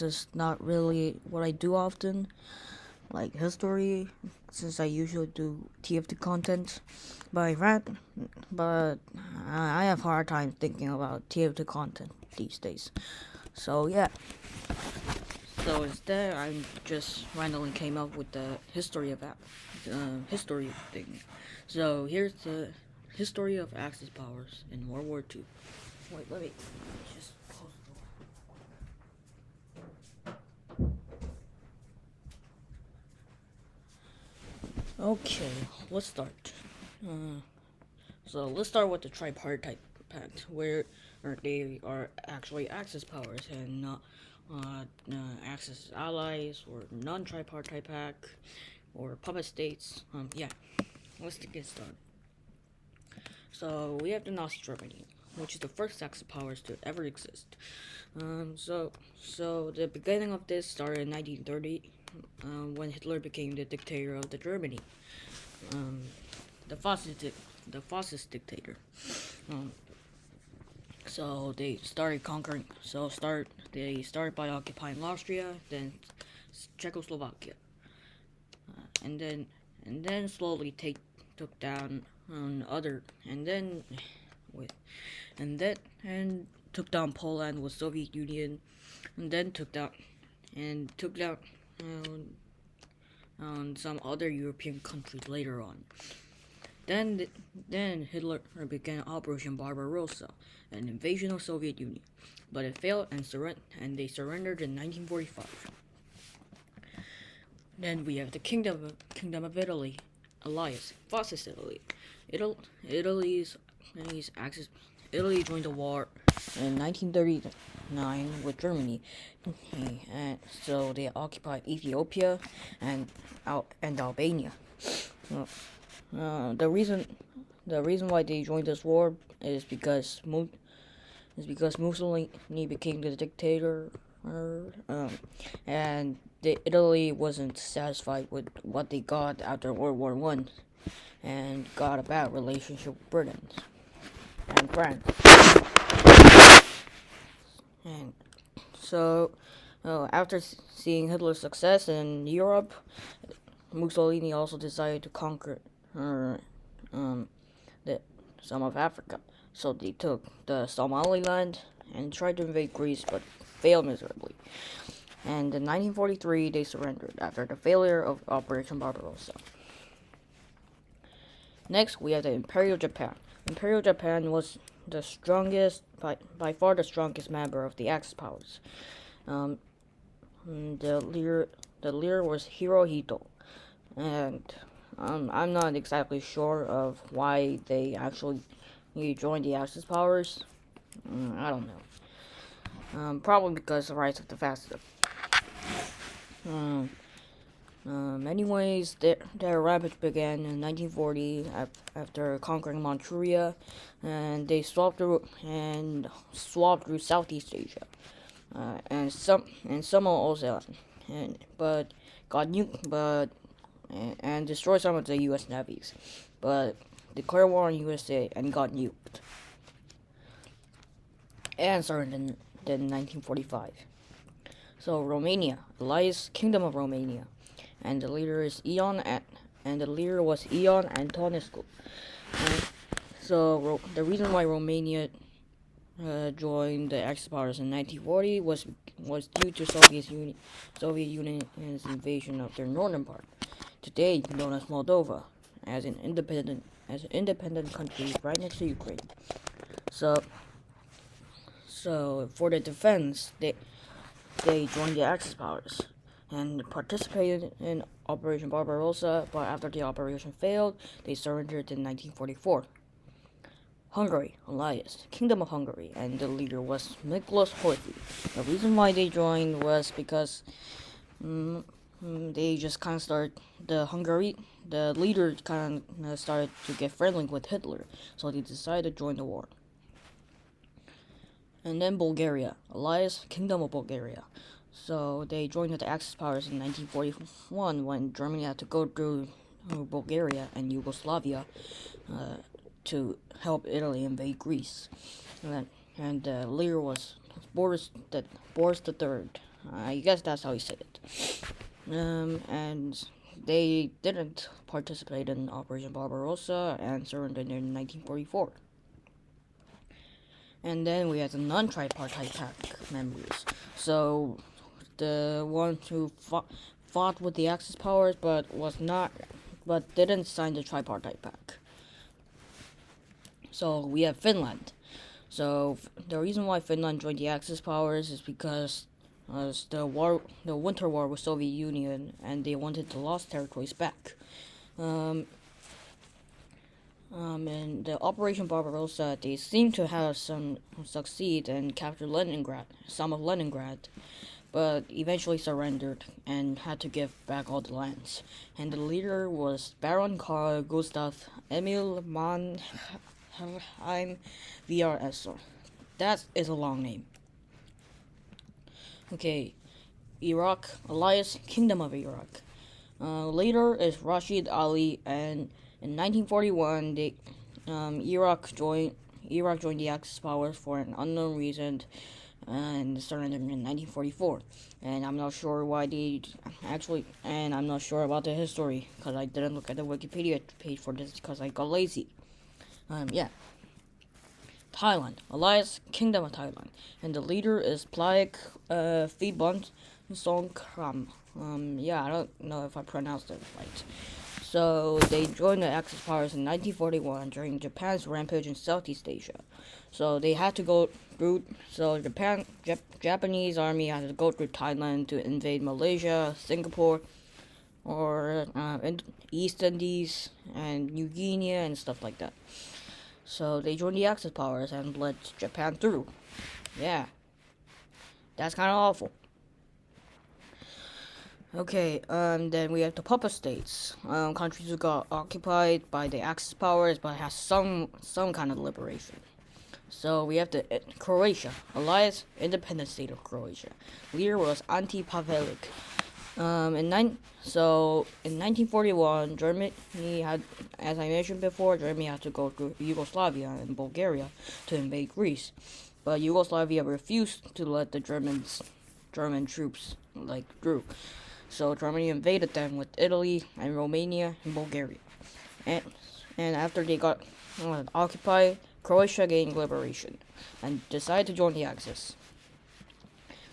is not really what I do often, like history, since I usually do TFT content. But I have hard time thinking about TFT content these days. So yeah. So instead, I just randomly came up with the history of that history thing. So here's the history of Axis powers in World War II. Wait, let me just close the door. Okay, let's start. Uh, so let's start with the tripartite pact, where they are actually Axis powers and not Axis allies or non-tripartite pact or puppet states. Yeah, let's get started. So we have the Nazi Germany, which is the first Axis powers to ever exist. So the beginning of this started in 1930, when Hitler became the dictator of the Germany, um, the fascist dictator. Um, so they started conquering. They started by occupying Austria, then Czechoslovakia, and then slowly took down other, and then with and then and took down Poland with Soviet Union, and then took down um, some other European countries later on. Then Hitler began Operation Barbarossa, an invasion of Soviet Union, but it failed and they surrendered in 1945. Then we have the Kingdom of Italy, alliance, fascist Italy. Italy's axis. Italy joined the war in 1939 with Germany, and so they occupied Ethiopia and Albania. Uh, uh, the reason the reason why they joined this war is because Mussolini became the dictator, um, and Italy wasn't satisfied with what they got after World War One, and got a bad relationship with Britain and France. And so, after seeing Hitler's success in Europe, Mussolini also decided to conquer uh, um, the, some of Africa. So they took the Somaliland and tried to invade Greece, but failed miserably. And in 1943, they surrendered after the failure of Operation Barbarossa. Next, we have the Imperial Japan. Imperial Japan was the strongest, by far the strongest member of the Axis powers. Um, the leader was Hirohito, and I'm not exactly sure of why they actually joined the Axis powers. I don't know. Probably because of the rise of the fascism. Um, Anyways, their rampage began in 1940 after conquering Manchuria, and they swept through Southeast Asia, and some of Oceania, and but got nuked, and destroyed some of the U.S. navies, but declared war on USA and got nuked, and started in 1945. So Romania, Elias Kingdom of Romania, and the leader was Ion Antonescu. And so the reason why Romania joined the Axis powers in 1940 was due to Soviet Union's invasion of their northern part, today known as Moldova, as an independent country right next to Ukraine. So for the defense, they joined the Axis powers and participated in Operation Barbarossa, but after the operation failed, they surrendered in 1944. Hungary, Elias, Kingdom of Hungary, and the leader was Miklos Horthy. The reason why they joined was because they just kind of started the leader kind of started to get friendly with Hitler, so they decided to join the war. And then Bulgaria, Elias, Kingdom of Bulgaria. So they joined the Axis powers in 1941 when Germany had to go through Bulgaria and Yugoslavia to help Italy invade Greece. And the leader was Boris III. I guess that's how you say it. And they didn't participate in Operation Barbarossa and surrendered in 1944. And then we had the non-tripartite pact members. So the ones who fought with the Axis powers, but didn't sign the tripartite pact. So we have Finland. So the reason why Finland joined the Axis powers is because the Winter War with Soviet Union, and they wanted the lost territories back. In the Operation Barbarossa, they seem to have some succeed and capture Leningrad, some of Leningrad, but eventually surrendered and had to give back all the lands. And the leader was Baron Karl Gustav Emil Mannheim VRSR. That is a long name. Okay, Iraq, Alliance, Kingdom of Iraq. Leader is Rashid Ali, and in 1941, Iraq joined the Axis powers for an unknown reason, and surrendered in 1944. And I'm not sure why and I'm not sure about the history because I didn't look at the Wikipedia page for this because I got lazy. Yeah. Thailand, Alliance, Kingdom of Thailand, and the leader is Plaek Phibont Songkhram. Yeah, I don't know if I pronounced it right. So they joined the Axis powers in 1941 during Japan's rampage in Southeast Asia. So they had to go through. So Japanese army had to go through Thailand to invade Malaysia, Singapore, or East Indies and New Guinea and stuff like that. So they joined the Axis powers and let Japan through. Yeah, that's kind of awful. Okay, then we have the puppet states, countries who got occupied by the Axis powers but has some kind of liberation. So we have the Croatia, Alliance, independent state of Croatia. Leader was Ante Pavelic. In 1941, Germany had, as I mentioned before, Germany had to go through Yugoslavia and Bulgaria to invade Greece, but Yugoslavia refused to let the German troops through. So Germany invaded them with Italy and Romania and Bulgaria. And after they got occupied, Croatia gained liberation and decided to join the Axis.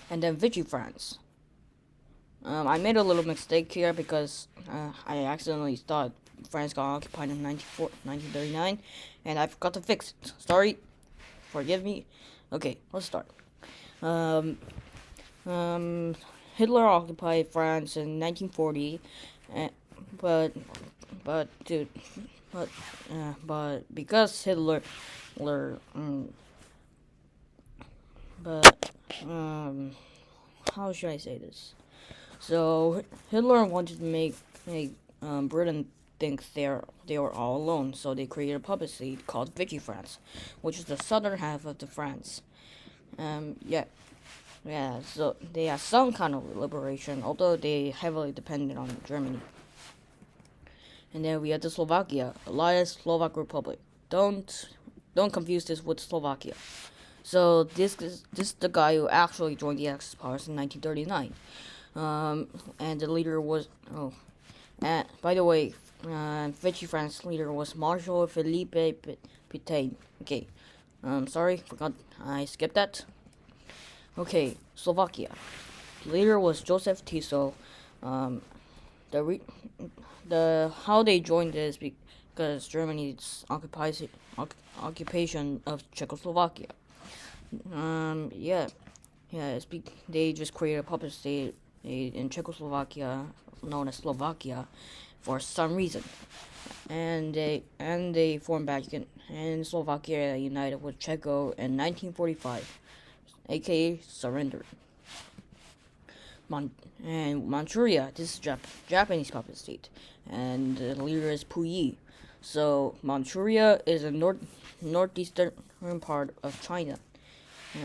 And then Vichy France. I made a little mistake here because I accidentally thought France got occupied in 1939, and I forgot to fix it. Sorry. Forgive me. Okay, let's start. Hitler occupied France in 1940, but because Hitler, how should I say this? So Hitler wanted to make Britain think they were all alone, so they created a puppet state called Vichy France, which is the southern half of the France. So they had some kind of liberation, although they heavily depended on Germany. And then we had the Slovakia, Alliance Slovak Republic. Don't confuse this with Slovakia. So this is the guy who actually joined the Axis powers in 1939. And the leader was by the way, Vichy France leader was Marshal Philippe Pétain. Okay, sorry, forgot I skipped that. Okay, Slovakia. Leader was Joseph Tiso. The how they joined this because Germany's occupation of Czechoslovakia. They just created a puppet state in Czechoslovakia known as Slovakia for some reason, and they formed back and Slovakia united with Czechia in 1945. aka surrendered. And Manchuria, this is Japanese puppet state, and the leader is Puyi. So Manchuria is a northeastern part of China,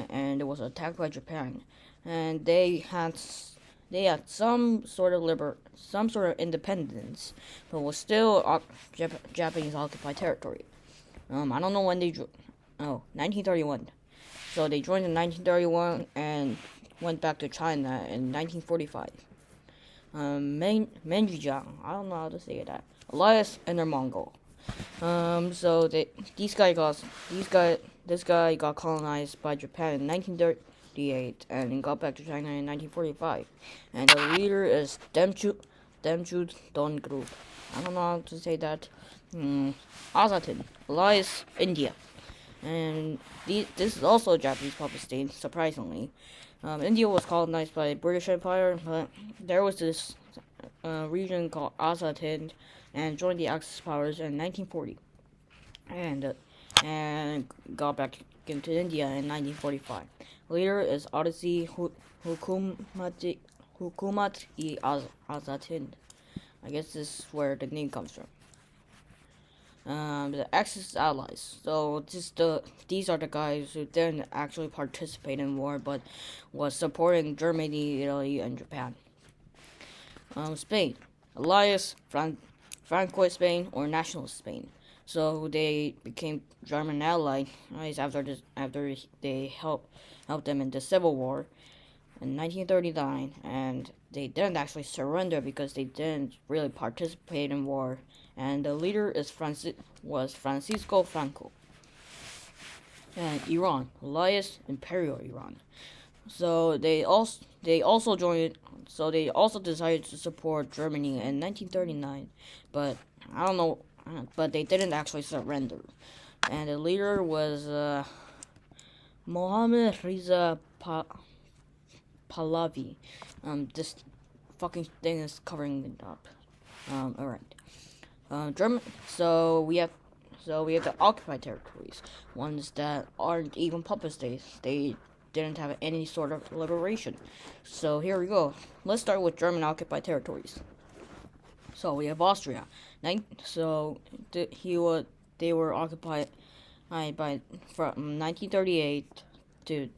and it was attacked by Japan, and they had some sort of independence, but was still Japanese occupied territory. I don't know when they 1931. So they joined in 1931, and went back to China in 1945. Menjiang, I don't know how to say that. Elias Inner Mongol. So this guy got colonized by Japan in 1938 and got back to China in 1945. And the leader is Demchu Dongru. I don't know how to say that. Azatin, Elias, India. And this is also a Japanese puppet state, surprisingly. India was colonized by the British Empire, but there was this region called Azad Hind and joined the Axis powers in 1940, and got back into India in 1945. Leader is Odyssey Hukumat-i Azad Hind. I guess this is where the name comes from. The Axis allies. So these are the guys who didn't actually participate in war, but was supporting Germany, Italy, and Japan. Spain, Elias, Francoist Spain, or Nationalist Spain. So they became German allies after they helped them in the Civil War in 1939, and they didn't actually surrender because they didn't really participate in war. And the leader was Francisco Franco. And Iran, Elias, Imperial Iran. So they also joined. So they also decided to support Germany in 1939, but I don't know. But they didn't actually surrender. And the leader was Mohammad Reza Pahlavi. This fucking thing is covering it up. Alright. German. So we have the occupied territories, ones that aren't even puppet states. They didn't have any sort of liberation. So here we go. Let's start with German occupied territories. So we have Austria. They were occupied from 1938 to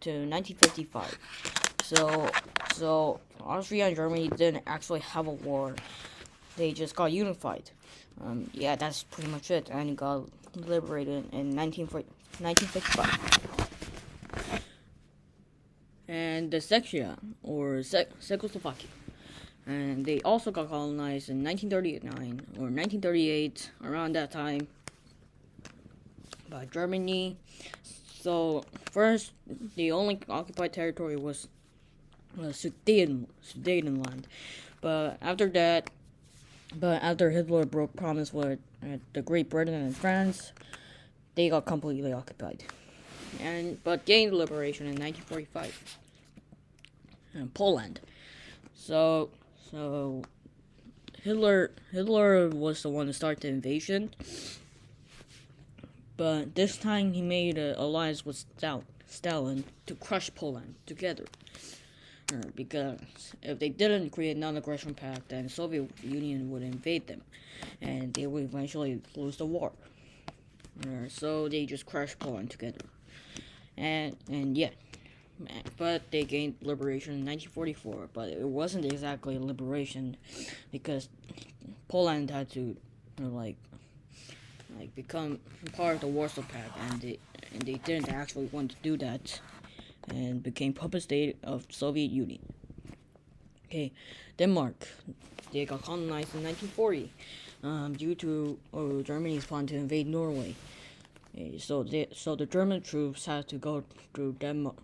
1955. So Austria and Germany didn't actually have a war. They just got unified. Yeah, that's pretty much it. And got liberated in 1955. And the Czechia, or Czechoslovakia. And they also got colonized in 1939 or 1938, around that time, by Germany. So first, the only occupied territory was Sudetenland. But after Hitler broke promise with the Great Britain and France, they got completely occupied. But gained liberation in 1945. And Poland. So Hitler was the one to start the invasion, but this time he made an alliance with Stalin to crush Poland together. Because if they didn't create a non-aggression pact, then the Soviet Union would invade them, and they would eventually lose the war. So they just crushed Poland together, and yeah. But they gained liberation in 1944, but it wasn't exactly a liberation because Poland had to become part of the Warsaw Pact, and they didn't actually want to do that, and became puppet state of Soviet Union. Okay, Denmark, they got colonized in 1940 due to Germany's plan to invade Norway. Okay, so the German troops had to go through Denmark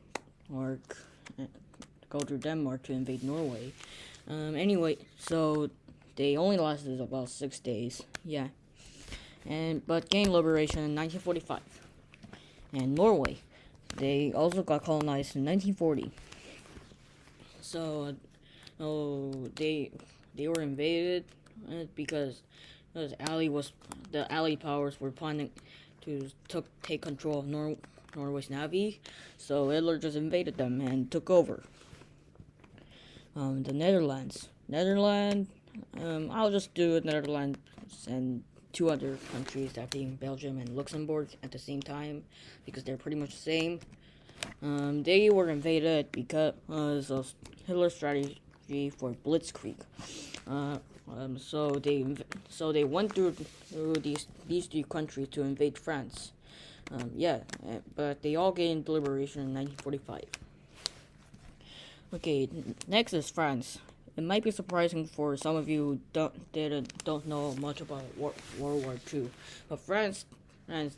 to invade Norway. Anyway, so they only lasted about 6 days. Yeah, but gained liberation in 1945. And Norway, they also got colonized in 1940. So, they were invaded because the Allied powers were planning to take control of Norway's navy, so Hitler just invaded them and took over. The Netherlands. I'll just do Netherlands and two other countries, that being Belgium and Luxembourg, at the same time, because they're pretty much the same. They were invaded because of Hitler's strategy for Blitzkrieg. So they went through these three countries to invade France. But they all gained liberation in 1945. Okay, next is France. It might be surprising for some of you who don't know much about World War II, but France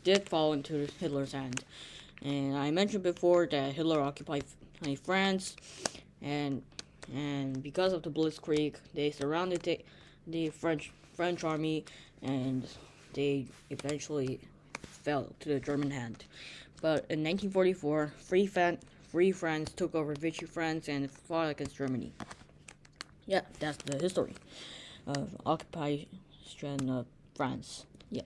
did fall into Hitler's hand. And I mentioned before that Hitler occupied France, and because of the Blitzkrieg, they surrounded the French army, and they eventually fell to the German hand. But in 1944, Free France took over Vichy France and fought against Germany. Yeah, that's the history of occupation of France. Yeah.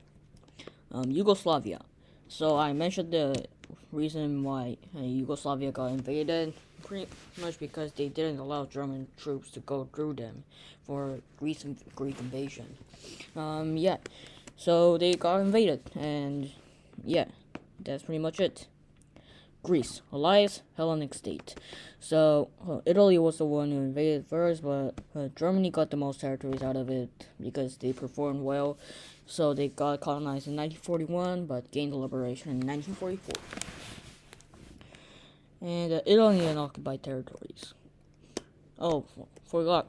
Yugoslavia. So I mentioned the reason why Yugoslavia got invaded, pretty much because they didn't allow German troops to go through them for Greek invasion. Yeah. So they got invaded, and yeah, that's pretty much it. Greece, Elias, Hellenic state. So Italy was the one who invaded first, but Germany got the most territories out of it because they performed well. So they got colonized in 1941, but gained liberation in 1944. And Italy and occupied territories. Oh, forgot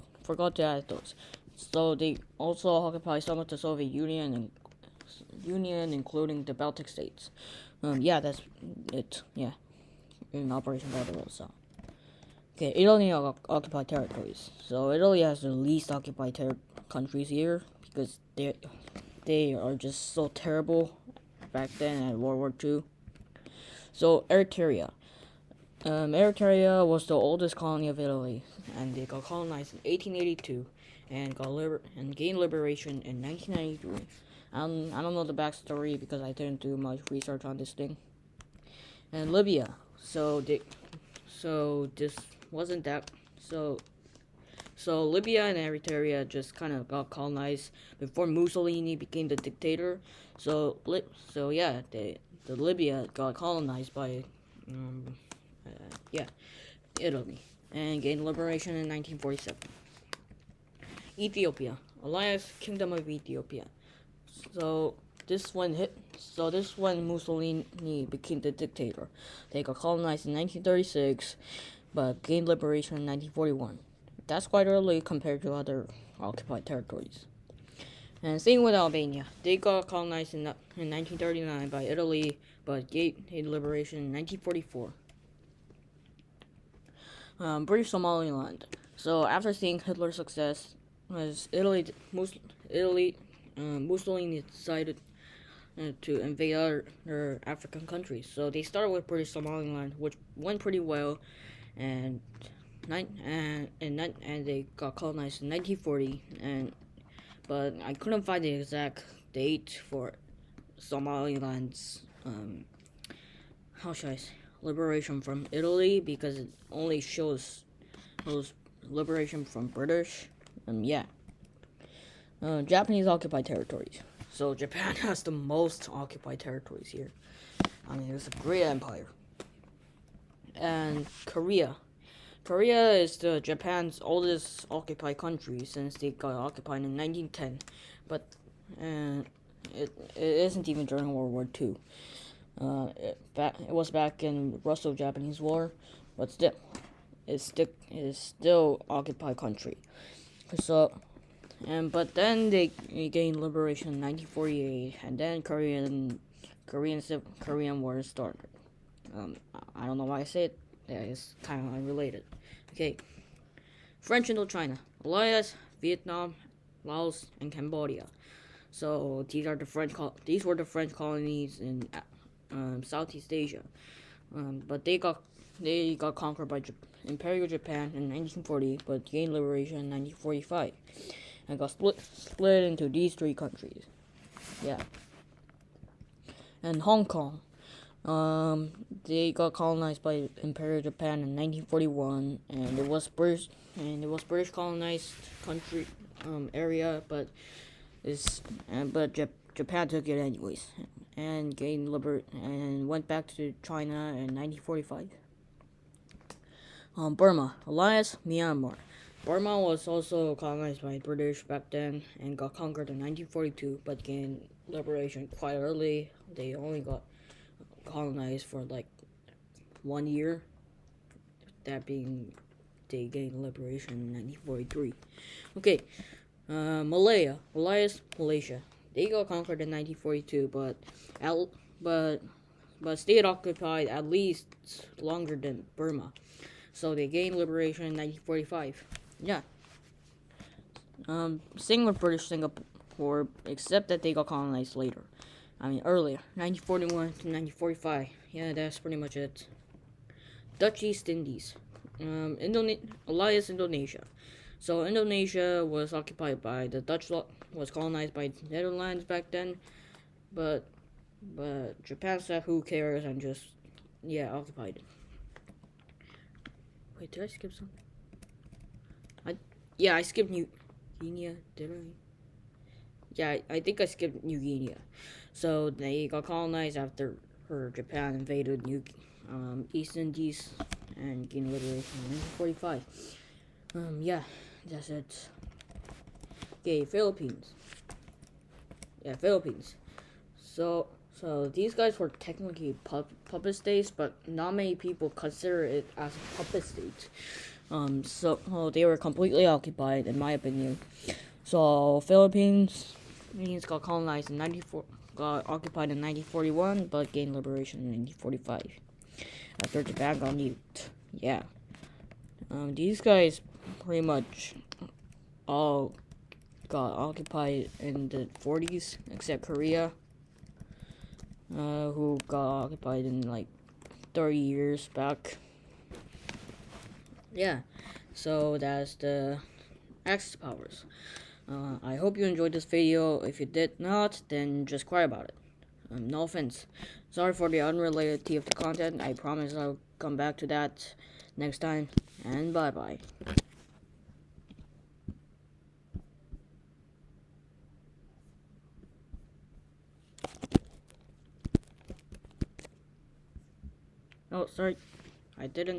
to add those. So they also occupied some of the Soviet Union, including the Baltic states. Yeah, that's it. Yeah, in Operation Barbarossa. So. Okay, Italy occupied territories. So Italy has the least occupied countries here because they are just so terrible back then at World War II. So Eritrea. Eritrea was the oldest colony of Italy, and they got colonized in 1882 and gained liberation in 1993. I don't know the backstory because I didn't do much research on this thing. And Libya. So this wasn't that so. So Libya and Eritrea just kind of got colonized before Mussolini became the dictator. So yeah, the Libya got colonized by um, yeah, Italy, and gained liberation in 1947. Ethiopia, Alliance Kingdom of Ethiopia. So this when Mussolini became the dictator. They got colonized in 1936, but gained liberation in 1941. That's quite early compared to other occupied territories. And same with Albania. They got colonized in 1939 by Italy, but gained liberation in 1944. British Somaliland. So after seeing Hitler's success, Mussolini decided to invade other African countries. So they started with British Somaliland, which went pretty well, and they got colonized in 1940. But I couldn't find the exact date for Somaliland's how should I say, liberation from Italy because it only shows liberation from British. Yeah. Japanese occupied territories. So Japan has the most occupied territories here. I mean, it's a great empire. And Korea. Korea is Japan's oldest occupied country since they got occupied in 1910, but it isn't even during World War II. It was back in Russo-Japanese War, but still, it is still occupied country. So, but then they gained liberation in 1948, and then Korean War started. I don't know why I say it. Yeah, it's kind of unrelated. Okay, French Indochina, Laos, Vietnam, Laos, and Cambodia. So these were the French colonies in Southeast Asia. But they got conquered by Imperial Japan in 1940, but gained liberation in 1945, and got split into these three countries. Yeah. And Hong Kong. They got colonized by Imperial Japan in 1941, and it was British colonized country area, but Japan took it anyways, and and went back to China in 1945. Burma, Elias, Myanmar. Burma was also colonized by British back then and got conquered in 1942, but gained liberation quite early. They only got colonized for like 1 year, that being they gained liberation in 1943. Okay, Malaysia. They got conquered in 1942, but stayed occupied at least longer than Burma. So they gained liberation in 1945. Yeah. Same with British Singapore, except that they got colonized later. I mean, earlier, 1941 to 1945. Yeah, that's pretty much it. Dutch East Indies. Elias, Indonesia. So Indonesia was occupied by the Dutch. Was colonized by Netherlands back then, but Japan said who cares and just occupied it. Wait, did I skip some? I skipped New Guinea. Did I? Yeah, I think I skipped New Guinea. So they got colonized after Japan invaded East Indies and gained liberation in 1945. Yeah, that's it. Okay, Philippines. Yeah, Philippines. So these guys were technically puppet states, but not many people consider it as a puppet state. They were completely occupied, in my opinion. So Philippines got colonized in got occupied in 1941, but gained liberation in 1945 after Japan got nuked. Yeah. These guys pretty much all got occupied in the 40s, except Korea, who got occupied in like 30 years back. Yeah, so that's the Axis powers. I hope you enjoyed this video. If you did not, then just cry about it. No offense. Sorry for the unrelated of the content. I promise I'll come back to that next time. And bye-bye. Oh, sorry. I didn't